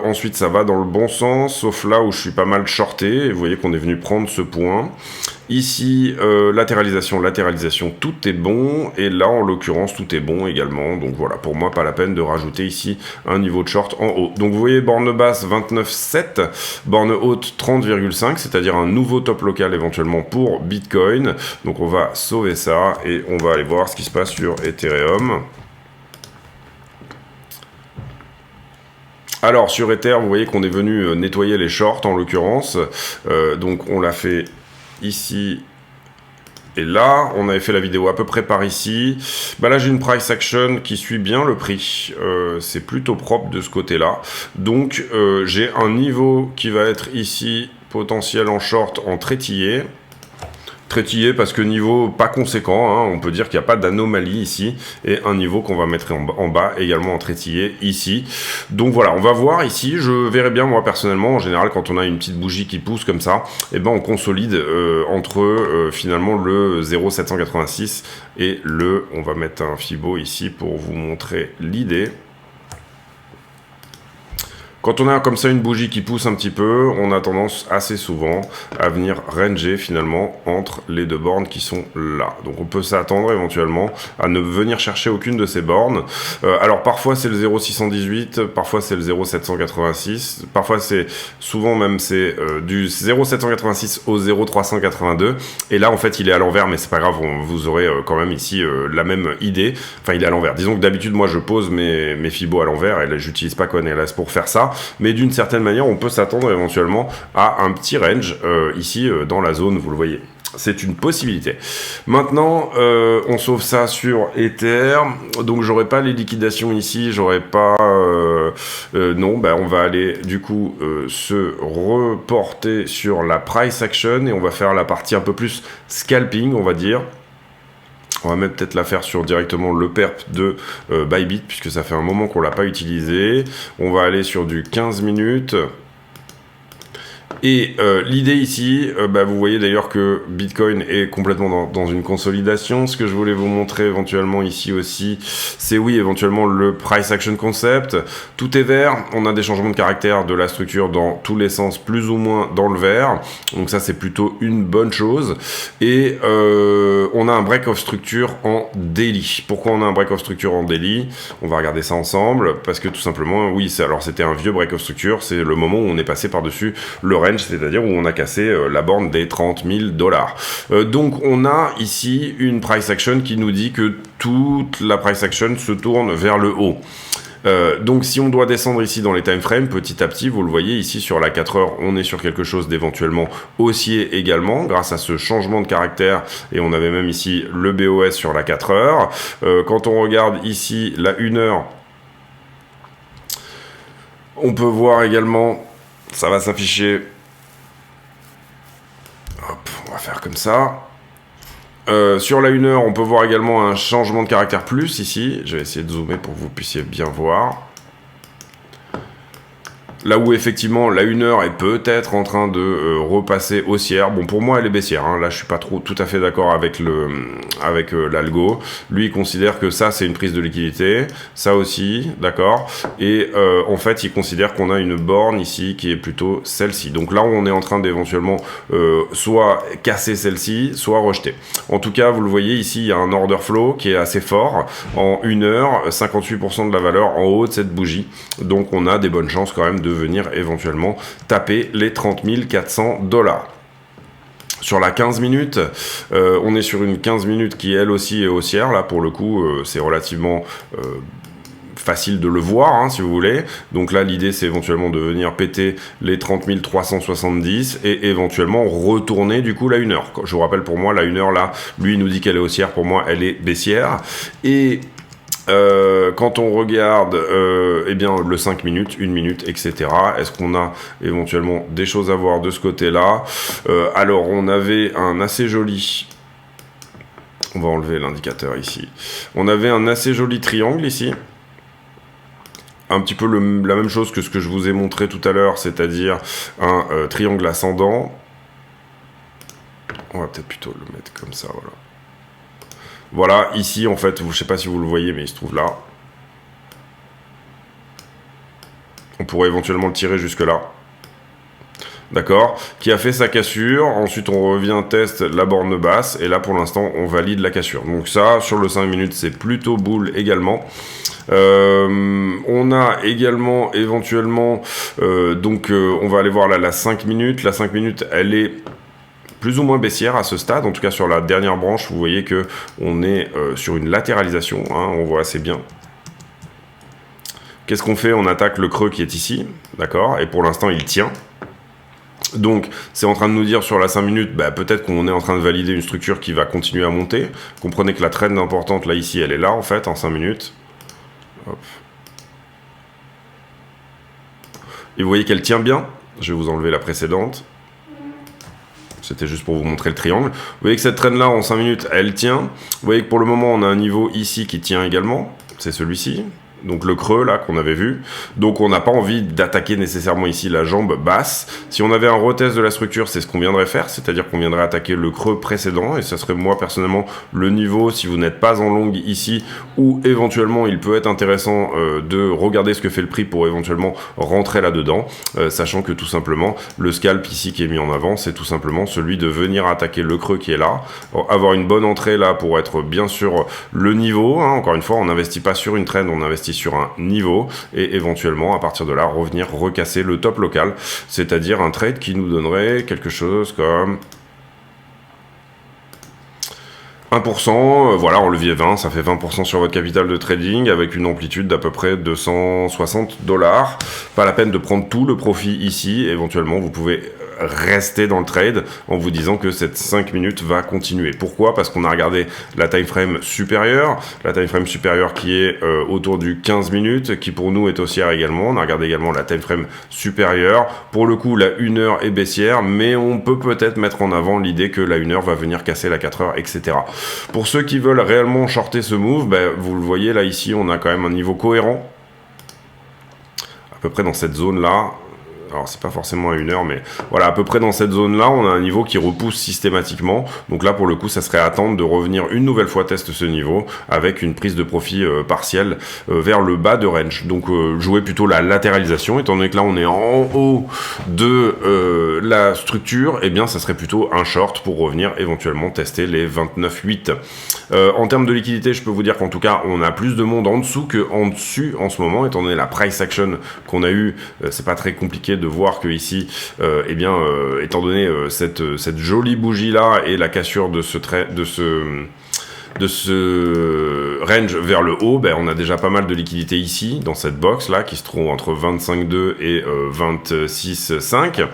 ensuite ça va dans le bon sens, sauf là où je suis pas mal shorté, et vous voyez qu'on est venu prendre ce point. Ici, latéralisation, tout est bon, et là en l'occurrence tout est bon également, donc voilà, pour moi pas la peine de rajouter ici un niveau de short en haut. Donc vous voyez borne basse 29,7, borne haute 30,5, c'est-à-dire un nouveau top local éventuellement pour Bitcoin. Donc on va sauver ça, et on va aller voir ce qui se passe sur Ethereum. Alors sur Ether, vous voyez qu'on est venu nettoyer les shorts en l'occurrence, donc on l'a fait ici et là, on avait fait la vidéo à peu près par ici. Bah là j'ai une price action qui suit bien le prix, c'est plutôt propre de ce côté-là. Donc j'ai un niveau qui va être ici, potentiel en short en trétillé. Trétillé parce que niveau pas conséquent, hein, on peut dire qu'il n'y a pas d'anomalie ici, et un niveau qu'on va mettre en bas également en trétillé ici. Donc voilà, on va voir ici, je verrai bien moi personnellement, en général quand on a une petite bougie qui pousse comme ça, et ben on consolide entre finalement le 0,786 et le, on va mettre un Fibo ici pour vous montrer l'idée. Quand on a comme ça une bougie qui pousse un petit peu, on a tendance assez souvent à venir ranger finalement entre les deux bornes qui sont là. Donc on peut s'attendre éventuellement à ne venir chercher aucune de ces bornes. Alors parfois c'est le 0,618, parfois c'est le 0,786, parfois c'est souvent même c'est du 0,786 au 0,382. Et là en fait il est à l'envers, mais c'est pas grave, vous aurez quand même ici la même idée. Enfin il est à l'envers. Disons que d'habitude moi je pose mes Fibo à l'envers et là j'utilise pas CoinLS pour faire ça. Mais d'une certaine manière, on peut s'attendre éventuellement à un petit range ici dans la zone, vous le voyez. C'est une possibilité. Maintenant, on sauve ça sur Ether. Donc, j'aurai pas les liquidations ici. J'aurai pas... non, ben, on va aller du coup se reporter sur la price action et on va faire la partie un peu plus scalping, on va dire. On va même peut-être la faire sur directement le perp de Bybit, puisque ça fait un moment qu'on l'a pas utilisé. On va aller sur du 15 minutes. Et l'idée ici, vous voyez d'ailleurs que Bitcoin est complètement dans une consolidation. Ce que je voulais vous montrer éventuellement ici aussi, c'est oui, éventuellement le price action concept. Tout est vert, on a des changements de caractère de la structure dans tous les sens, plus ou moins dans le vert. Donc ça, c'est plutôt une bonne chose. Et on a un break of structure en daily. Pourquoi on a un break of structure en daily? On va regarder ça ensemble, parce que tout simplement, oui, c'était un vieux break of structure. C'est le moment où on est passé par-dessus le range, c'est-à-dire où on a cassé la borne des 30 000 $. Donc on a ici une price action qui nous dit que toute la price action se tourne vers le haut. Donc si on doit descendre ici dans les time frames, petit à petit, vous le voyez ici sur la 4 heures, on est sur quelque chose d'éventuellement haussier également, grâce à ce changement de caractère, et on avait même ici le BOS sur la 4 heures. Quand on regarde ici la 1 heure, on peut voir également, ça va s'afficher. Hop, on va faire comme ça. Sur la 1 heure, on peut voir également un changement de caractère plus ici. Je vais essayer de zoomer pour que vous puissiez bien voir. Là où effectivement la 1 heure est peut-être en train de repasser haussière. Bon, pour moi elle est baissière, hein. Là je suis pas tout à fait d'accord avec l'algo. Lui il considère que ça c'est une prise de liquidité, ça aussi, d'accord. Et en fait il considère qu'on a une borne ici qui est plutôt celle-ci. Donc là on est en train d'éventuellement soit casser celle-ci, soit rejeter. En tout cas vous le voyez ici, il y a un order flow qui est assez fort. En 1 heure, 58% de la valeur en haut de cette bougie. Donc on a des bonnes chances quand même de venir éventuellement taper les 30 400 $. Sur la 15 minutes, on est sur une 15 minutes qui elle aussi est haussière. Là pour le coup, c'est relativement facile de le voir, hein, si vous voulez. Donc là, l'idée, c'est éventuellement de venir péter les 30 370 et éventuellement retourner du coup la 1 heure. Je vous rappelle, pour moi, la 1 heure, là, lui, il nous dit qu'elle est haussière. Pour moi, elle est baissière. Et Quand on regarde eh bien, le 5 minutes, 1 minute, etc. Est-ce qu'on a éventuellement des choses à voir de ce côté-là? Alors, on avait un assez joli... On va enlever l'indicateur ici. On avait un assez joli triangle ici. Un petit peu la même chose que ce que je vous ai montré tout à l'heure, c'est-à-dire un triangle ascendant. On va peut-être plutôt le mettre comme ça, voilà. Voilà, ici, en fait, je ne sais pas si vous le voyez, mais il se trouve là. On pourrait éventuellement le tirer jusque là. D'accord, qui a fait sa cassure. Ensuite, on revient, teste la borne basse. Et là, pour l'instant, on valide la cassure. Donc ça, sur le 5 minutes, c'est plutôt boule également. On a également, éventuellement, on va aller voir là la 5 minutes. La 5 minutes, elle est... plus ou moins baissière à ce stade, en tout cas sur la dernière branche, vous voyez que on est sur une latéralisation, hein, on voit assez bien. Qu'est-ce qu'on fait? On attaque le creux qui est ici, d'accord, et pour l'instant il tient. Donc c'est en train de nous dire sur la 5 minutes, bah, peut-être qu'on est en train de valider une structure qui va continuer à monter. Comprenez que la trend importante là ici, elle est là en fait, en 5 minutes. Hop. Et vous voyez qu'elle tient bien, je vais vous enlever la précédente. C'était juste pour vous montrer le triangle. Vous voyez que cette traîne-là, en 5 minutes, elle tient. Vous voyez que pour le moment, on a un niveau ici qui tient également. C'est celui-ci. Donc le creux, là, qu'on avait vu. Donc on n'a pas envie d'attaquer nécessairement ici la jambe basse. Si on avait un retest de la structure, c'est ce qu'on viendrait faire. C'est-à-dire qu'on viendrait attaquer le creux précédent. Et ça serait, moi, personnellement, le niveau, si vous n'êtes pas en longue ici, ou éventuellement, il peut être intéressant de regarder ce que fait le prix pour éventuellement rentrer là-dedans. Sachant que, tout simplement, le scalp ici qui est mis en avant, c'est tout simplement celui de venir attaquer le creux qui est là. Avoir une bonne entrée là pour être bien sur le niveau. Hein. Encore une fois, on n'investit pas sur une trend, on investit sur un niveau et éventuellement à partir de là revenir recasser le top local, c'est-à-dire un trade qui nous donnerait quelque chose comme 1%, voilà, en levier 20, ça fait 20% sur votre capital de trading avec une amplitude d'à peu près 260 $. Pas la peine de prendre tout le profit ici, éventuellement vous pouvez rester dans le trade en vous disant que cette 5 minutes va continuer. Pourquoi? Parce qu'on a regardé la time frame supérieure qui est autour du 15 minutes, qui pour nous est haussière également. On a regardé également la time frame supérieure. Pour le coup, la 1 heure est baissière, mais on peut peut-être mettre en avant l'idée que la 1 heure va venir casser la 4 heures, etc. Pour ceux qui veulent réellement shorter ce move, ben, vous le voyez là ici, on a quand même un niveau cohérent à peu près dans cette zone là. Alors c'est pas forcément à 1 heure, mais voilà, à peu près dans cette zone-là, on a un niveau qui repousse systématiquement. Donc là, pour le coup, ça serait à attendre de revenir une nouvelle fois tester ce niveau avec une prise de profit partielle vers le bas de range. Donc jouer plutôt la latéralisation, étant donné que là, on est en haut de la structure, eh bien, ça serait plutôt un short pour revenir éventuellement tester les 29,8. En termes de liquidité, je peux vous dire qu'en tout cas, on a plus de monde en dessous qu'en dessus en ce moment, étant donné la price action qu'on a eu, c'est pas très compliqué de voir que ici, étant donné cette jolie bougie là et la cassure de ce range vers le haut, ben, on a déjà pas mal de liquidité ici dans cette box là qui se trouve entre 25,2 et 26,5.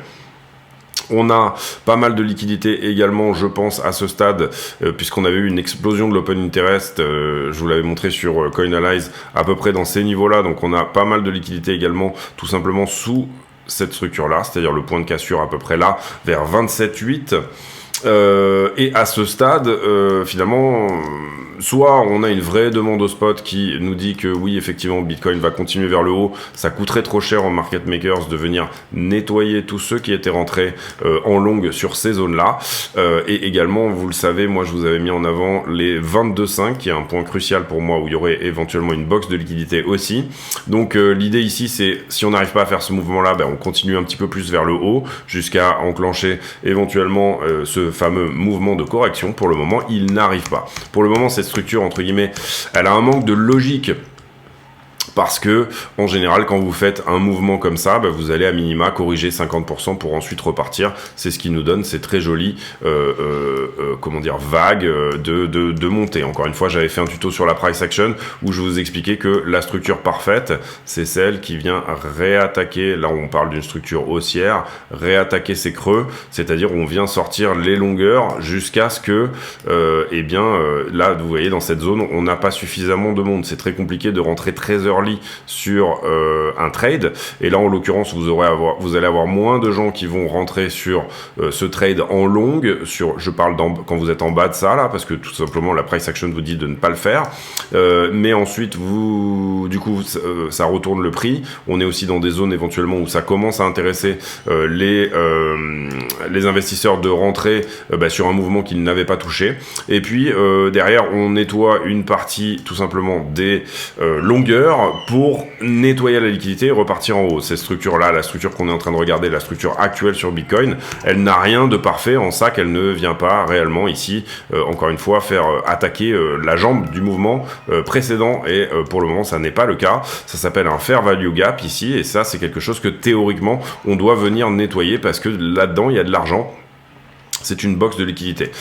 On a pas mal de liquidité également, je pense, à ce stade, puisqu'on avait eu une explosion de l'open interest, je vous l'avais montré sur CoinAlyze, à peu près dans ces niveaux-là. Donc on a pas mal de liquidité également, tout simplement sous cette structure-là, c'est-à-dire le point de cassure à peu près là, vers 27,8. Et à ce stade, finalement, soit on a une vraie demande au spot qui nous dit que oui, effectivement, Bitcoin va continuer vers le haut, ça coûterait trop cher aux market makers de venir nettoyer tous ceux qui étaient rentrés en longue sur ces zones-là. Et également, vous le savez, moi je vous avais mis en avant les 22,5, qui est un point crucial pour moi où il y aurait éventuellement une box de liquidité aussi. Donc l'idée ici, c'est si on n'arrive pas à faire ce mouvement-là, ben, on continue un petit peu plus vers le haut jusqu'à enclencher éventuellement ce fameux mouvement de correction. Pour le moment, il n'arrive pas. Pour le moment, cette structure, entre guillemets, elle a un manque de logique Parce que, en général, quand vous faites un mouvement comme ça, vous allez à minima corriger 50% pour ensuite repartir. C'est ce qui nous donne ces très jolies, vagues de montée. Encore une fois, j'avais fait un tuto sur la price action où je vous expliquais que la structure parfaite, c'est celle qui vient réattaquer, là on parle d'une structure haussière, réattaquer ses creux, c'est-à-dire on vient sortir les longueurs jusqu'à ce que, là, vous voyez, dans cette zone, on n'a pas suffisamment de monde. C'est très compliqué de rentrer très early sur un trade, et là en l'occurrence vous allez avoir moins de gens qui vont rentrer sur ce trade en longue, je parle quand vous êtes en bas de ça là, parce que tout simplement la price action vous dit de ne pas le faire, mais ensuite ça retourne le prix. On est aussi dans des zones éventuellement où ça commence à intéresser les investisseurs de rentrer sur un mouvement qu'ils n'avaient pas touché, et puis derrière on nettoie une partie tout simplement des longueurs pour nettoyer la liquidité et repartir en haut. Cette structure-là, la structure qu'on est en train de regarder, la structure actuelle sur Bitcoin, elle n'a rien de parfait en ça qu'elle ne vient pas réellement ici, encore une fois, faire attaquer la jambe du mouvement précédent, et pour le moment, ça n'est pas le cas. Ça s'appelle un fair value gap ici, et ça, c'est quelque chose que théoriquement, on doit venir nettoyer parce que là-dedans, il y a de l'argent. C'est une box de liquidité.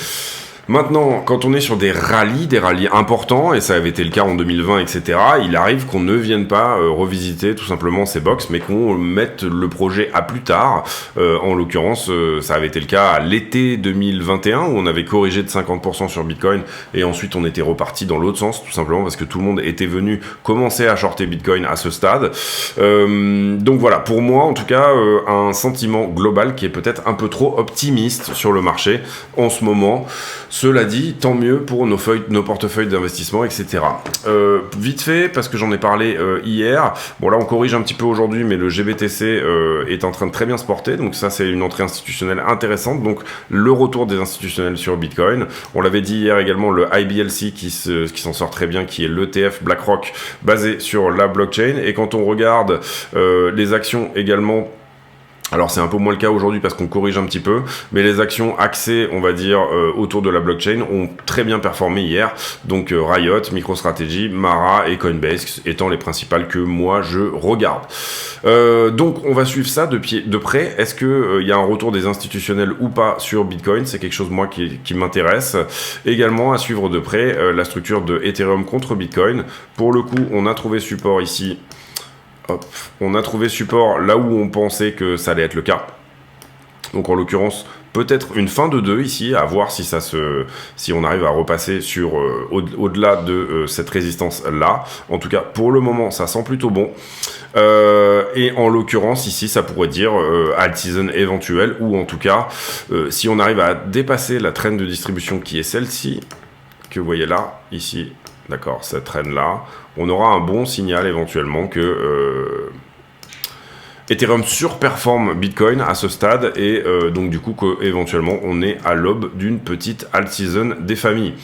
Maintenant, quand on est sur des rallyes importants, et ça avait été le cas en 2020, etc., il arrive qu'on ne vienne pas revisiter tout simplement ces box, mais qu'on mette le projet à plus tard. En l'occurrence, ça avait été le cas à l'été 2021, où on avait corrigé de 50% sur Bitcoin, et ensuite on était reparti dans l'autre sens, tout simplement parce que tout le monde était venu commencer à shorter Bitcoin à ce stade. Donc voilà, pour moi, en tout cas, un sentiment global qui est peut-être un peu trop optimiste sur le marché en ce moment. Cela dit, tant mieux pour nos portefeuilles d'investissement, etc. Vite fait, parce que j'en ai parlé hier, bon là on corrige un petit peu aujourd'hui, mais le GBTC est en train de très bien se porter, donc ça c'est une entrée institutionnelle intéressante, donc le retour des institutionnels sur Bitcoin. On l'avait dit hier également, le IBLC qui s'en sort très bien, qui est l'ETF BlackRock basé sur la blockchain, et quand on regarde les actions également, alors c'est un peu moins le cas aujourd'hui parce qu'on corrige un petit peu, mais les actions axées, on va dire, autour de la blockchain ont très bien performé hier. Donc Riot, MicroStrategy, Mara et Coinbase étant les principales que moi je regarde. Donc on va suivre ça de près. Est-ce que y a un retour des institutionnels ou pas sur Bitcoin? C'est quelque chose moi qui m'intéresse. Également à suivre de près la structure de Ethereum contre Bitcoin. Pour le coup, on a trouvé support ici. Hop. On a trouvé support là où on pensait que ça allait être le cas. Donc en l'occurrence, peut-être une fin de 2 ici, à voir si on arrive à repasser sur au-delà de cette résistance-là. En tout cas, pour le moment, ça sent plutôt bon. Et en l'occurrence, ici, ça pourrait dire alt season éventuelle, ou en tout cas, si on arrive à dépasser la trend de distribution qui est celle-ci, que vous voyez là, ici, d'accord, cette trend-là, on aura un bon signal éventuellement que Ethereum surperforme Bitcoin à ce stade, et donc du coup qu'éventuellement on est à l'aube d'une petite alt season des familles.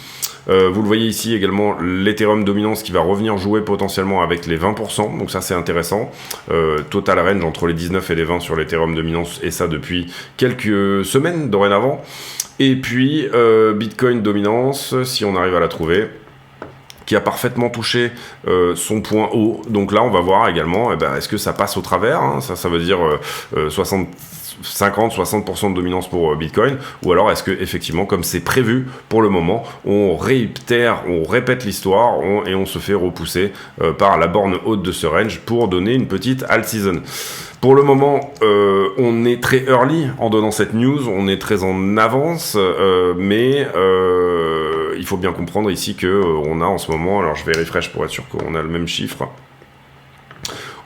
Vous le voyez ici également, l'Ethereum dominance qui va revenir jouer potentiellement avec les 20%, donc ça c'est intéressant. Total range entre les 19 et les 20 sur l'Ethereum dominance, et ça depuis quelques semaines dorénavant. Et puis Bitcoin dominance, si on arrive à la trouver, qui a parfaitement touché son point haut. Donc là, on va voir également, est-ce que ça passe au travers, hein, ça veut dire 50-60% de dominance pour Bitcoin, ou alors est-ce que effectivement, comme c'est prévu pour le moment, on répète l'histoire et on se fait repousser par la borne haute de ce range pour donner une petite alt season. Pour le moment, on est très early en donnant cette news, on est très en avance, mais il faut bien comprendre ici que on a en ce moment, alors je vais refresh pour être sûr qu'on a le même chiffre,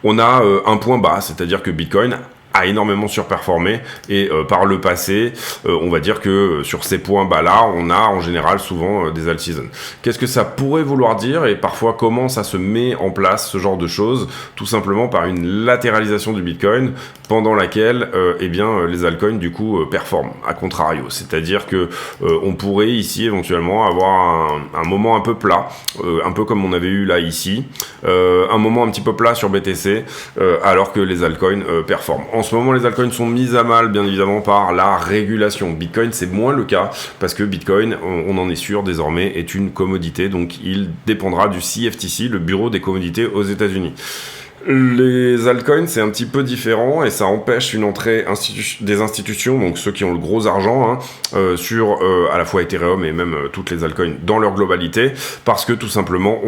on a un point bas, c'est-à-dire que Bitcoin a énormément surperformé, et par le passé, on va dire que sur ces points bas-là, on a en général souvent des alt seasons. Qu'est-ce que ça pourrait vouloir dire, et parfois comment ça se met en place, ce genre de choses? Tout simplement par une latéralisation du Bitcoin, pendant laquelle les altcoins du coup performent, à contrario. C'est-à-dire que on pourrait ici éventuellement avoir un moment un peu plat, un peu comme on avait eu là ici, un moment un petit peu plat sur BTC, alors que les altcoins performent. ce moment, les altcoins sont mises à mal, bien évidemment, par la régulation. Bitcoin, c'est moins le cas, parce que Bitcoin, on en est sûr, désormais, est une commodité, donc il dépendra du CFTC, le bureau des commodités aux États-Unis. Les altcoins, c'est un petit peu différent et ça empêche une entrée des institutions, donc ceux qui ont le gros argent, sur à la fois Ethereum et même toutes les altcoins dans leur globalité, parce que tout simplement,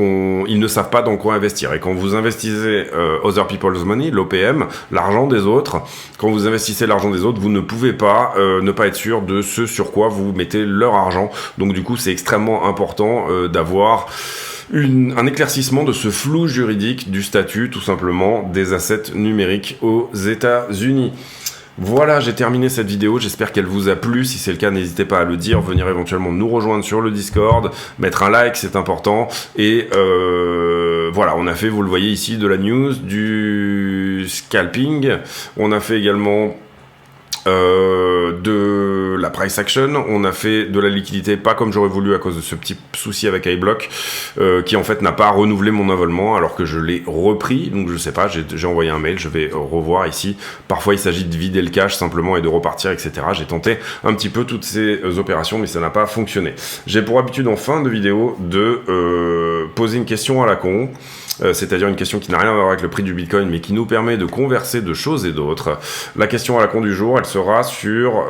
ils ne savent pas dans quoi investir. Et quand vous investissez Other People's Money, l'OPM, l'argent des autres, quand vous investissez l'argent des autres, vous ne pouvez pas ne pas être sûr de ce sur quoi vous mettez leur argent. Donc du coup, c'est extrêmement important d'avoir un éclaircissement de ce flou juridique du statut, tout simplement, des assets numériques aux États-Unis. Voilà, j'ai terminé cette vidéo, j'espère qu'elle vous a plu. Si c'est le cas, n'hésitez pas à le dire, venir éventuellement nous rejoindre sur le Discord, mettre un like, c'est important. Et voilà, on a fait, vous le voyez ici, de la news, du scalping. On a fait également de la price action, on a fait de la liquidité, pas comme j'aurais voulu à cause de ce petit souci avec iBlock, qui en fait n'a pas renouvelé mon envolement alors que je l'ai repris, donc je sais pas, j'ai envoyé un mail, je vais revoir ici. Parfois il s'agit de vider le cash simplement et de repartir, etc. J'ai tenté un petit peu toutes ces opérations, mais ça n'a pas fonctionné. J'ai pour habitude en fin de vidéo de poser une question à la con, c'est-à-dire une question qui n'a rien à voir avec le prix du Bitcoin, mais qui nous permet de converser de choses et d'autres. La question à la con du jour, elle sera sur...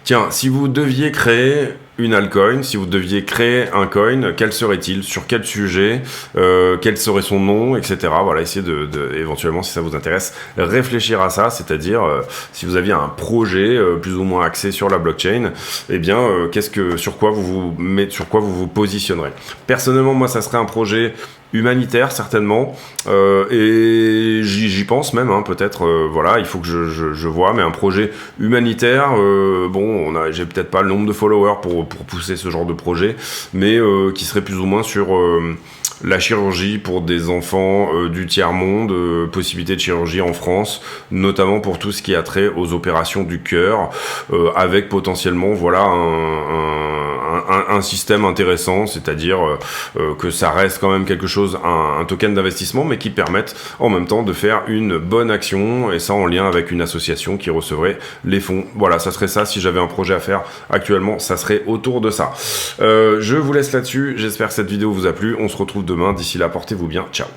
Tiens, si vous deviez créer une altcoin, si vous deviez créer un coin, quel serait-il? Sur quel sujet? Quel serait son nom? Etc. Voilà, essayez éventuellement, si ça vous intéresse, réfléchir à ça, c'est-à-dire si vous aviez un projet plus ou moins axé sur la blockchain, eh bien, sur quoi vous vous positionnerez. Personnellement, moi, ça serait un projet humanitaire certainement, et j'y pense même, peut-être, voilà, il faut que je vois, mais un projet humanitaire, bon, j'ai peut-être pas le nombre de followers pour pousser ce genre de projet, mais qui serait plus ou moins sur la chirurgie pour des enfants du tiers-monde, possibilité de chirurgie en France, notamment pour tout ce qui a trait aux opérations du cœur, avec potentiellement, voilà, un système intéressant, c'est-à-dire que ça reste quand même quelque chose, un token d'investissement, mais qui permette en même temps de faire une bonne action, et ça en lien avec une association qui recevrait les fonds. Voilà, ça serait ça, si j'avais un projet à faire actuellement, ça serait autour de ça. Je vous laisse là-dessus, j'espère que cette vidéo vous a plu, on se retrouve demain, d'ici là, portez-vous bien, ciao.